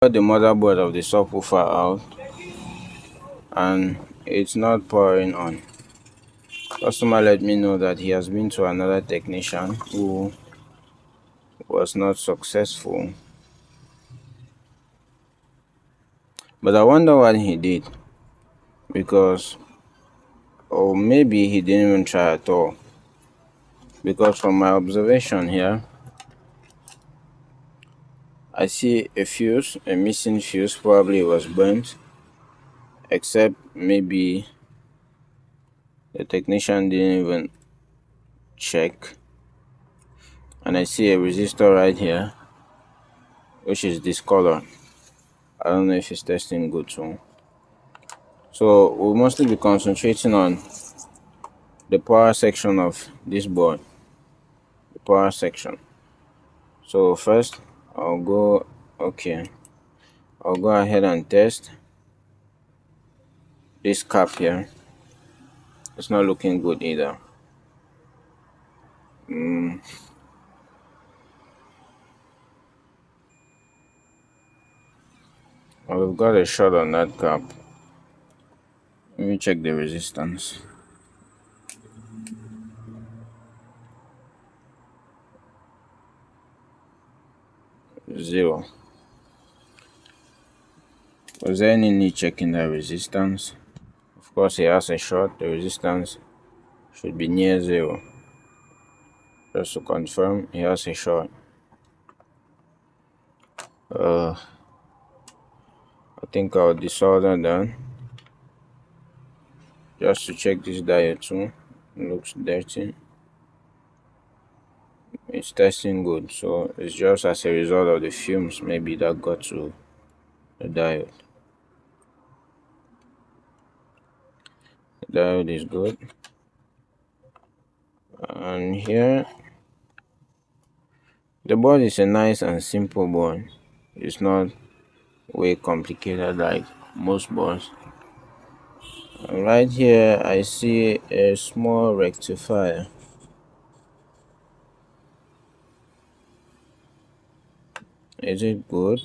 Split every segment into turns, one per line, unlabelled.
Got the motherboard of the subwoofer out and it's not powering on. Customer let me know that he has been to another technician who was not successful. But I wonder what he did, because or maybe he didn't even try at all. Because from my observation here, I see a missing fuse, probably was burnt, except maybe the technician didn't even check. And I see a resistor right here, which is discolored. I don't know if it's testing good too. So we'll mostly be concentrating on the power section of this board, the power section. So first I'll go ahead and test this cap here. It's not looking good either. We've got a short on that cap. Let me check the resistance. Zero. Was there any need checking the resistance? Of course, he has a short. The resistance should be near zero. Just to confirm, he has a short. I think I'll desolder that just to check this diode too. It looks dirty. It's testing good, so it's just as a result of the fumes maybe that got to the diode. The diode is good. And here, the board is a nice and simple board. It's not way complicated like most boards. And right here, I see a small rectifier. Is it good?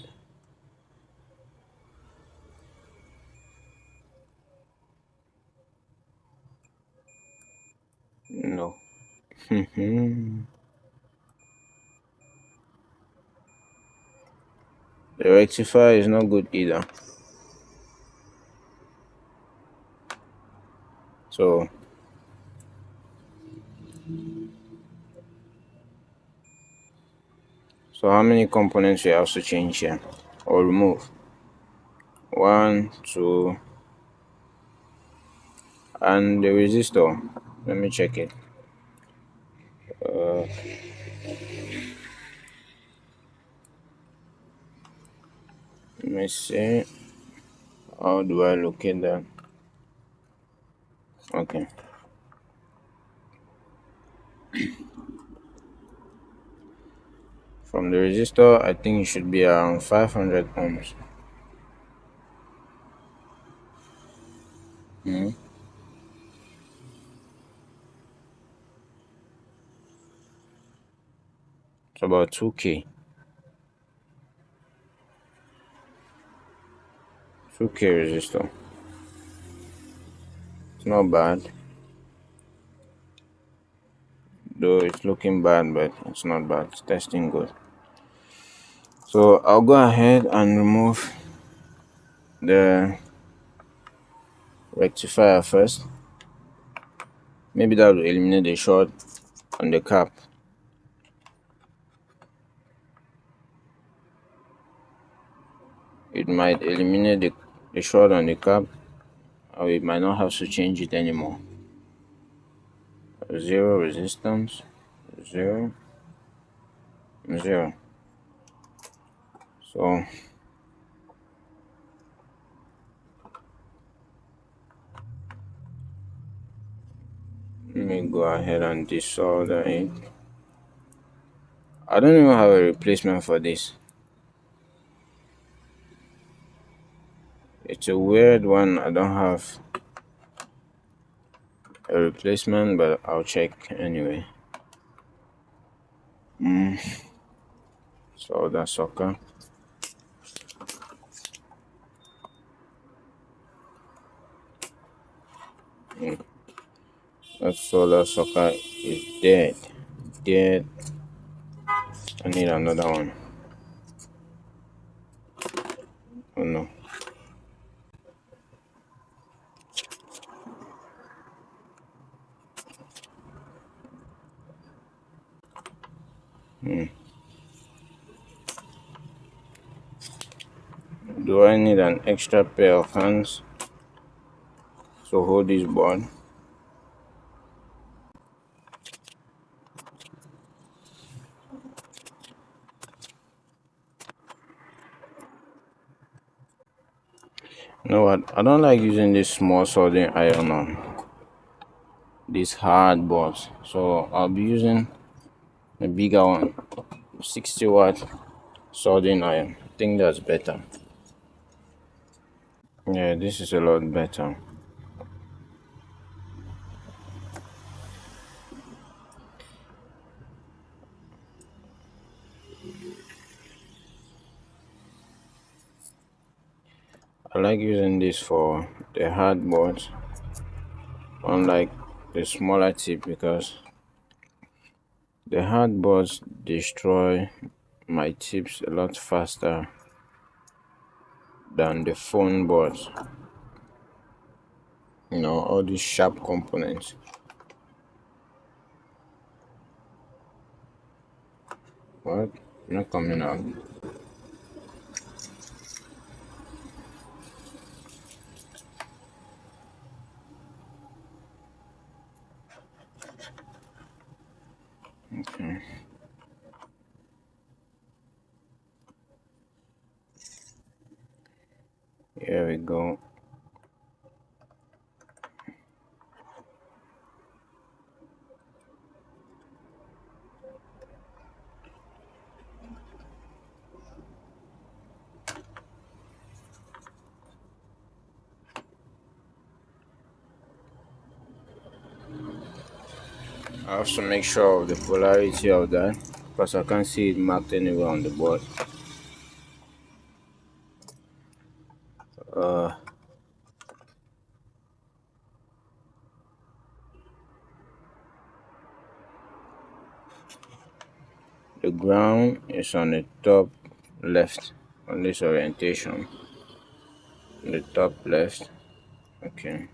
No. The rectifier is not good either. So how many components we have to change here or remove? 1, 2, and the resistor. Let me check it. Let me see. How do I locate that? Okay. From the resistor, I think it should be around 500 ohms. It's about 2K. 2K resistor. It's not bad. Though it's looking bad, but it's not bad. It's testing good. So I'll go ahead and remove the rectifier first. Maybe that will eliminate the short on the cap. It might eliminate the short on the cap, or we might not have to change it anymore. 0 resistance, 0, 0. So let me go ahead and desolder it. I don't even have a replacement for this. It's a weird one. I don't have a replacement, but I'll check anyway. Solder sucker. That solar socket is dead. Dead. I need another one. Oh no. Do I need an extra pair of hands to hold this board? You know what? I don't like using this small soldering iron on these hard boards, so I'll be using a bigger one, 60-watt soldering iron. I think that's better. Yeah, this is a lot better. I like using this for the hard boards, unlike the smaller tip, because the hard boards destroy my tips a lot faster than the phone boards. You know, all these sharp components. What? Not coming out. Okay. Here we go. I have to make sure of the polarity of that because I can't see it marked anywhere on the board. Uh, the ground is on the top left on this orientation. The top left. Okay.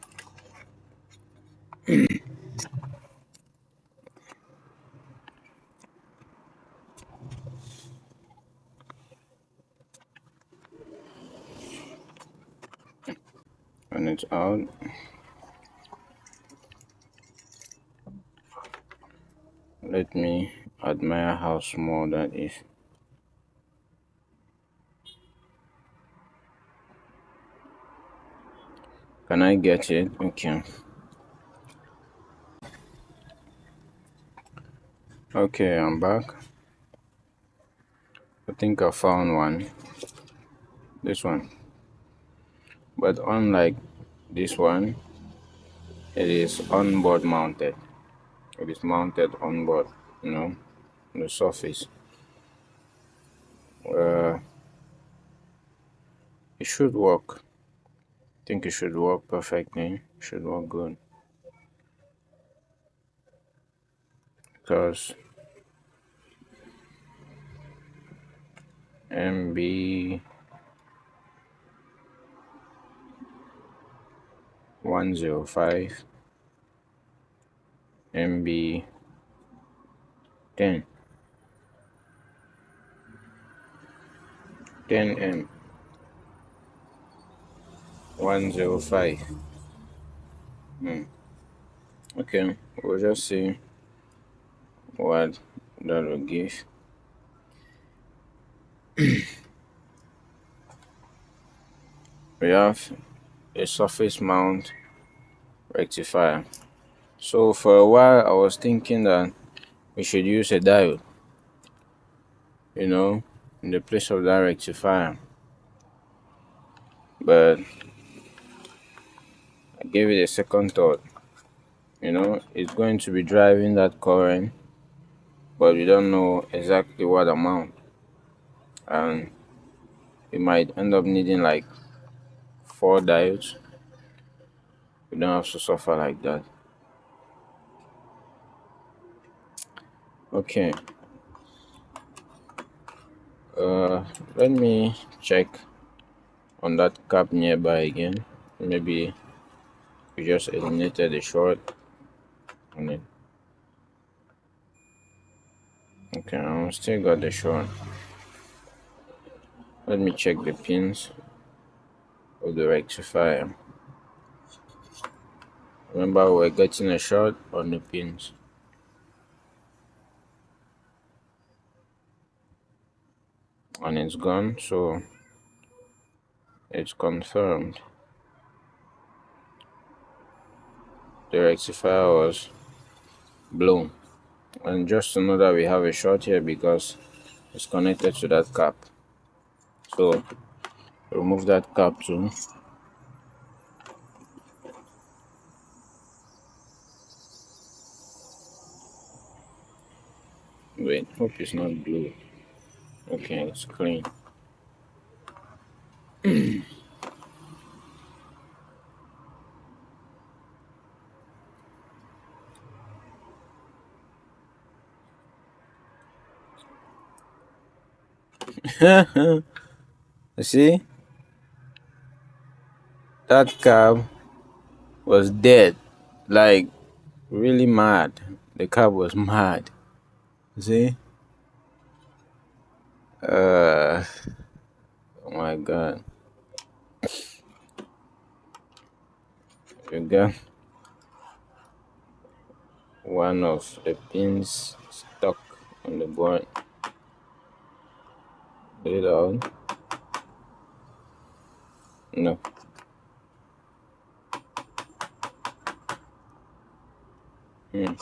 And it's out. Let me admire how small that is. Can I get it? Okay. Okay, I'm back. I think I found one. This one. But unlike this one, it is onboard mounted. It is mounted on board, you know, on the surface. Uh, it should work. I think it should work perfectly. It should work good. Because MB 105, MB 10, 10M 105. Okay, we'll just see what that will give. We have a surface mount rectifier. So for a while I was thinking that we should use a diode, you know, in the place of that rectifier. But I gave it a second thought. You know, it's going to be driving that current, but we don't know exactly what amount. And we might end up needing like 4 diodes. You don't have to suffer like that. Okay. Let me check on that cap nearby again. Maybe we just eliminated the short on it. Okay, I still got the short. Let me check the pins of the rectifier. Remember, we're getting a short on the pins. And it's gone, so it's confirmed. The rectifier was blown. And just to know that we have a short here because it's connected to that cap. So remove that cap too. Wait, hope it's not blue. Okay, it's clean. You see? That cab was dead. Like, really mad. The cab was mad. See? Oh my god. You got one of the pins stuck on the board. Get it out. No. Hmm.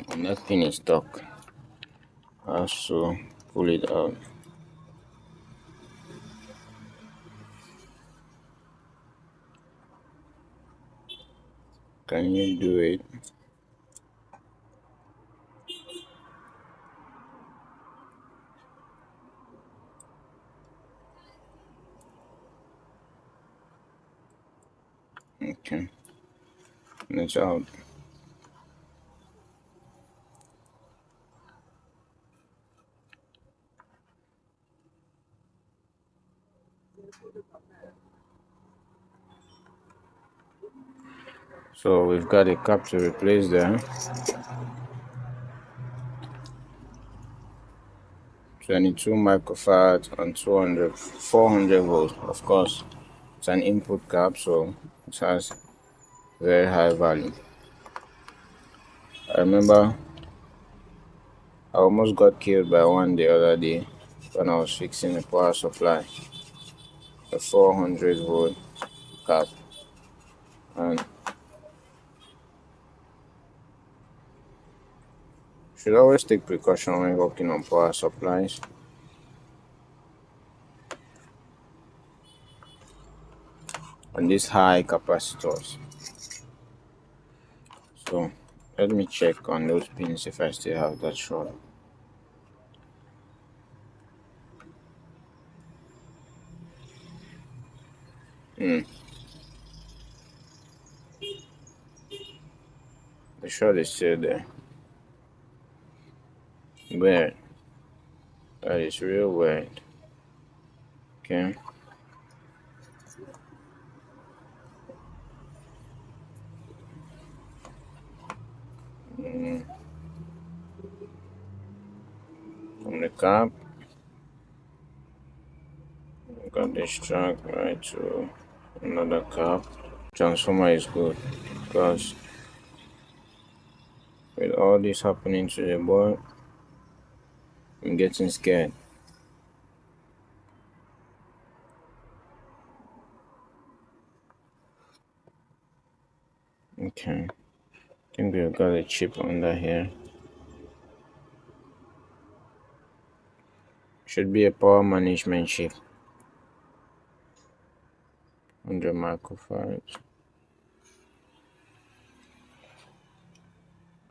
And that pin is stuck. I have to pull it out. Can you do it? Okay. And it's out. So we've got a cap to replace there. 22 microfarad and 400 volts. Of course, it's an input cap, so it has very high value. I remember I almost got killed by one the other day when I was fixing a power supply, a 400-volt cap, and should always take precaution when working on power supplies. On these high capacitors. So let me check on those pins if I still have that short. The short is still there. Weird. That is real weird. Okay. From the cap, got this track right to another cap. Transformer is good because with all this happening to the board, I'm getting scared. Okay, I think we've got a chip under here. Should be a power management chip. 100 microfarads.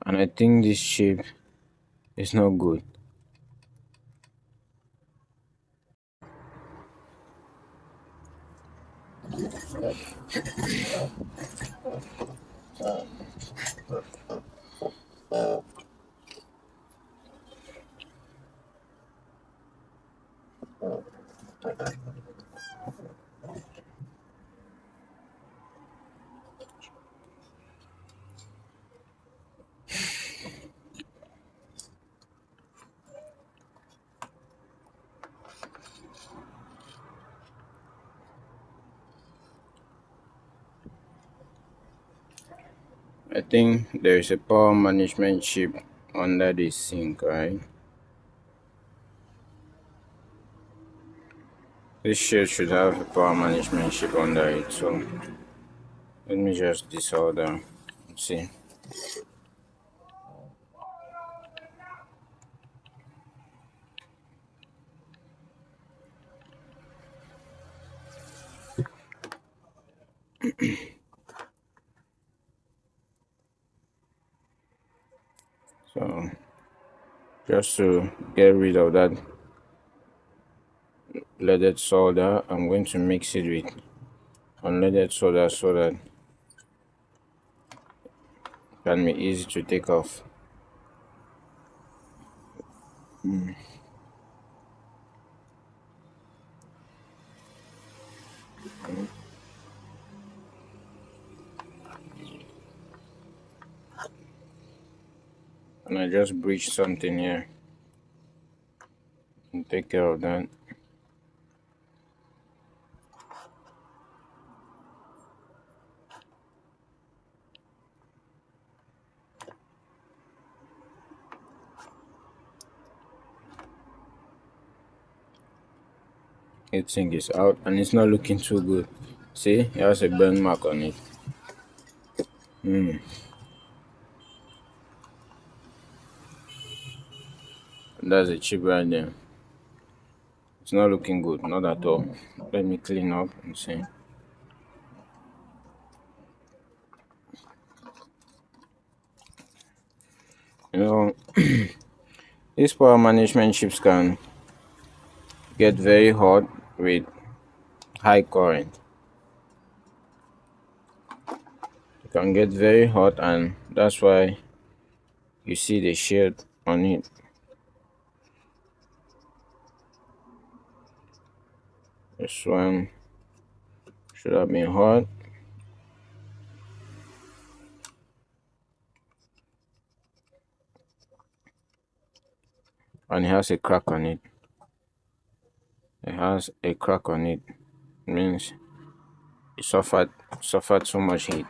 and I think this chip is not good. I think there is a power management chip under the sink, right? This shit should have a power management chip under it, so let me just desolder and see. So just to get rid of that leaded solder, I'm going to mix it with unleaded solder so that it can be easy to take off. And I just breached something here and take care of that. Heatsink is out and it's not looking too good. See, it has a burn mark on it. That's a chip right there. It's not looking good, not at all. Let me clean up and see. You know, these power management chips can get very hot with high current. It can get very hot, and that's why you see the shade on it. This one should have been hot. And it has a crack on it. It has a crack on it. It means it suffered so much heat.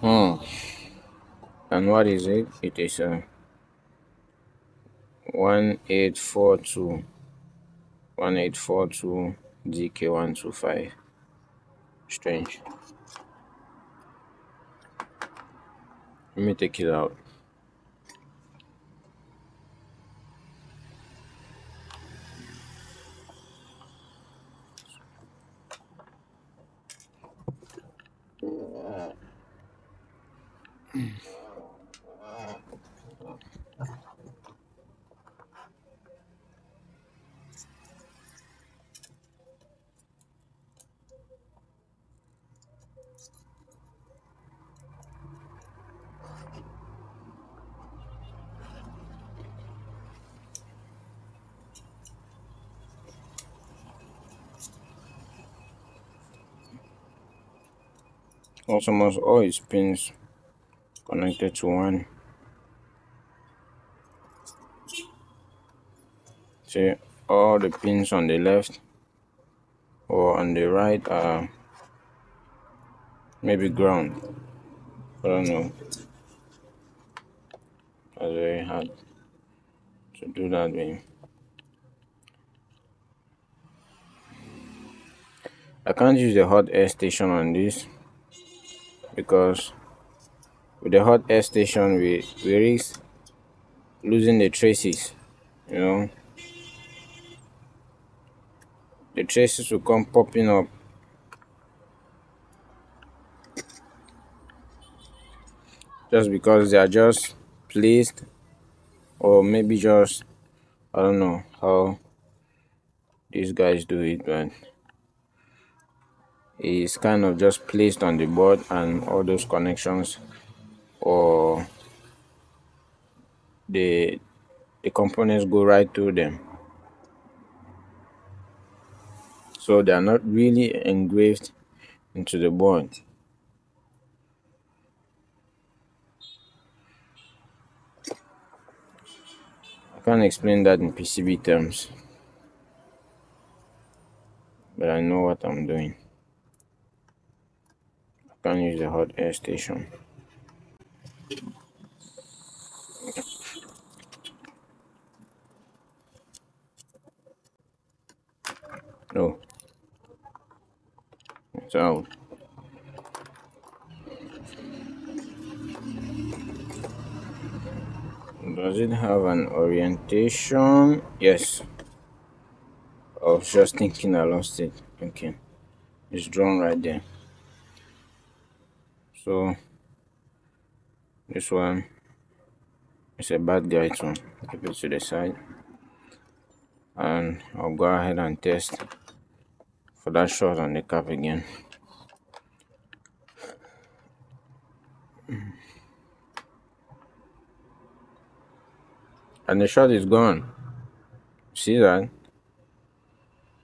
And what is it? It is a 1842 1842 DK125. Strange. Let me take it out. Almost all its pins connected to one. See, all the pins on the left or on the right are maybe ground. I don't know. That's very hard to do that with. I can't use the hot air station on this because with the hot air station we risk losing the traces. You know, the traces will come popping up. just because they are just placed, or maybe just, I don't know how these guys do it, but it's kind of just placed on the board, and all those connections, or the the components go right through them, so they are not really engraved into the board. I can't explain that in PCB terms, but I know what I'm doing. I can't use the hot air station. No, it's out. Does it have an orientation? Yes. I was just thinking I lost it. Okay. It's drawn right there. So this one is a bad guy too. Keep it to the side. And I'll go ahead and test for that short on the cap again. And the shot is gone. See that?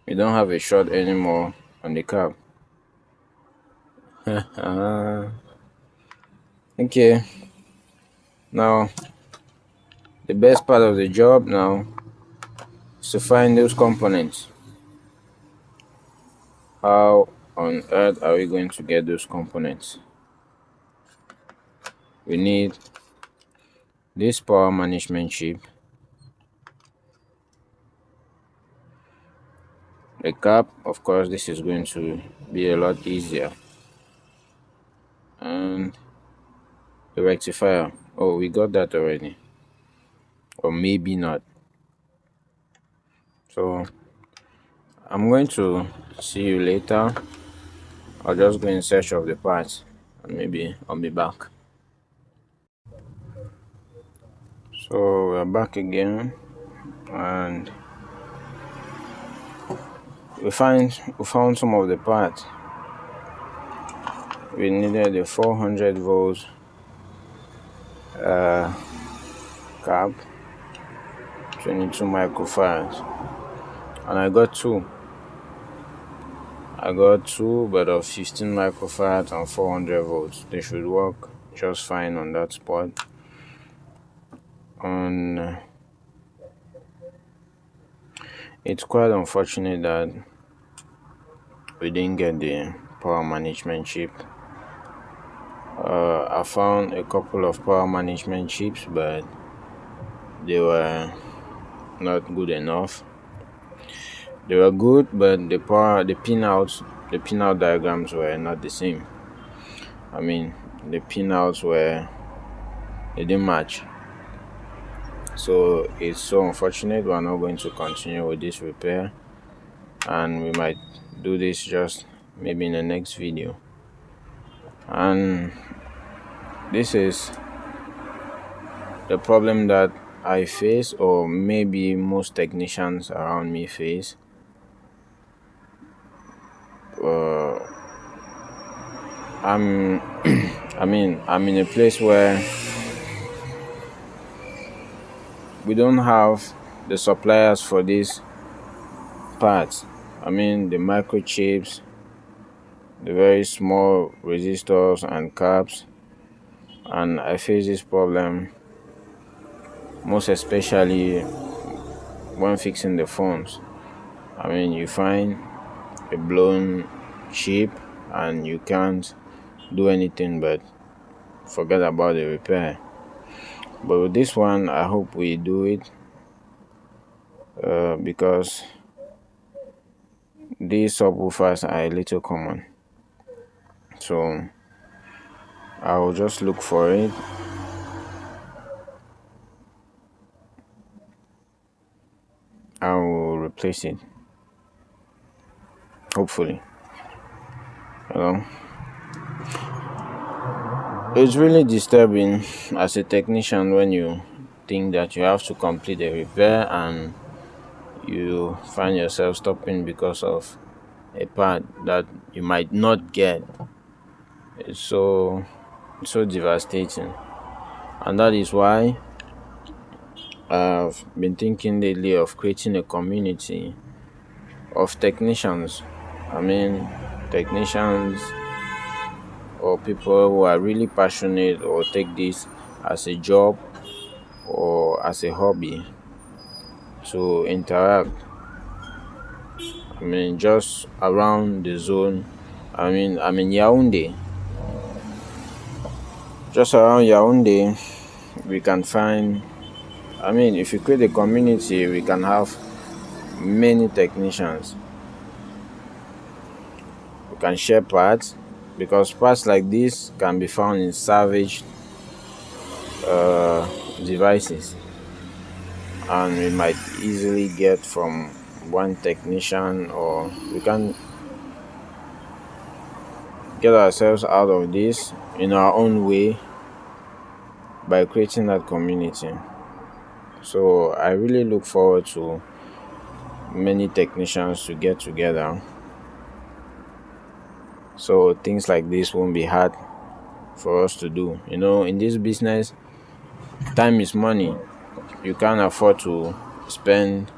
We don't have a shot anymore on the cap. Okay. Now, the best part of the job now is to find those components. How on earth are we going to get those components? We need this power management chip, the cap. Of course, this is going to be a lot easier, and the rectifier. Oh, we got that already, or maybe not. So I'm going to see you later. I'll just go in search of the parts, and maybe I'll be back. So we're back again, and we found some of the parts. We needed a 400 volts cap, 22 microfarads, and I got two, but of 15 microfarads and 400 volts. They should work just fine on that spot. And it's quite unfortunate that we didn't get the power management chip. I found a couple of power management chips, but they were not good enough. They were good, but the pinout diagrams were not the same. I mean, the pinouts they didn't match. So it's so unfortunate. We're not going to continue with this repair, and we might do this just maybe in the next video. And this is the problem that I face, or maybe most technicians around me face. I'm I'm in a place where we don't have the suppliers for these parts. I mean, the microchips, the very small resistors and caps, and I face this problem most especially when fixing the phones. I mean, you find a blown chip and you can't do anything but forget about the repair. But with this one, I hope we do it, because these subwoofers are a little common. So I will just look for it. I will replace it, hopefully. Hello. It's really disturbing as a technician when you think that you have to complete a repair and you find yourself stopping because of a part that you might not get. It's so devastating, and that is why I've been thinking lately of creating a community of technicians. I mean, technicians or people who are really passionate or take this as a job or as a hobby to interact. I mean, just around the zone. I'm in Yaoundé. Just around Yaoundé, we can find. I mean, if you create a community, we can have many technicians. We can share parts because parts like this can be found in salvaged devices, and we might easily get from one technician, or we can get ourselves out of this in our own way by creating that community. So I really look forward to many technicians to get together so things like this won't be hard for us to do. In this business, time is money. You can't afford to spend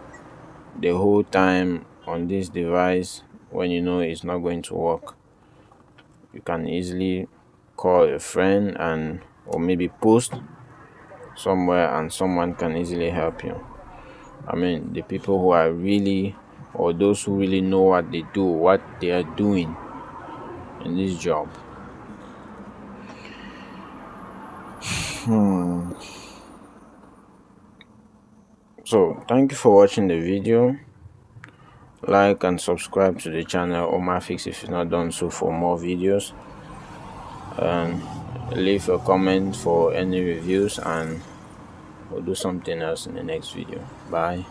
the whole time on this device when you know it's not going to work. You can easily call a friend or maybe post somewhere and someone can easily help you. I mean, the people who are really, or those who really know what they do, what they are doing in this job. So thank you for watching the video. Like and subscribe to the channel OMAR-Fix if you've not done so for more videos, and leave a comment for any reviews, and we'll do something else in the next video. Bye.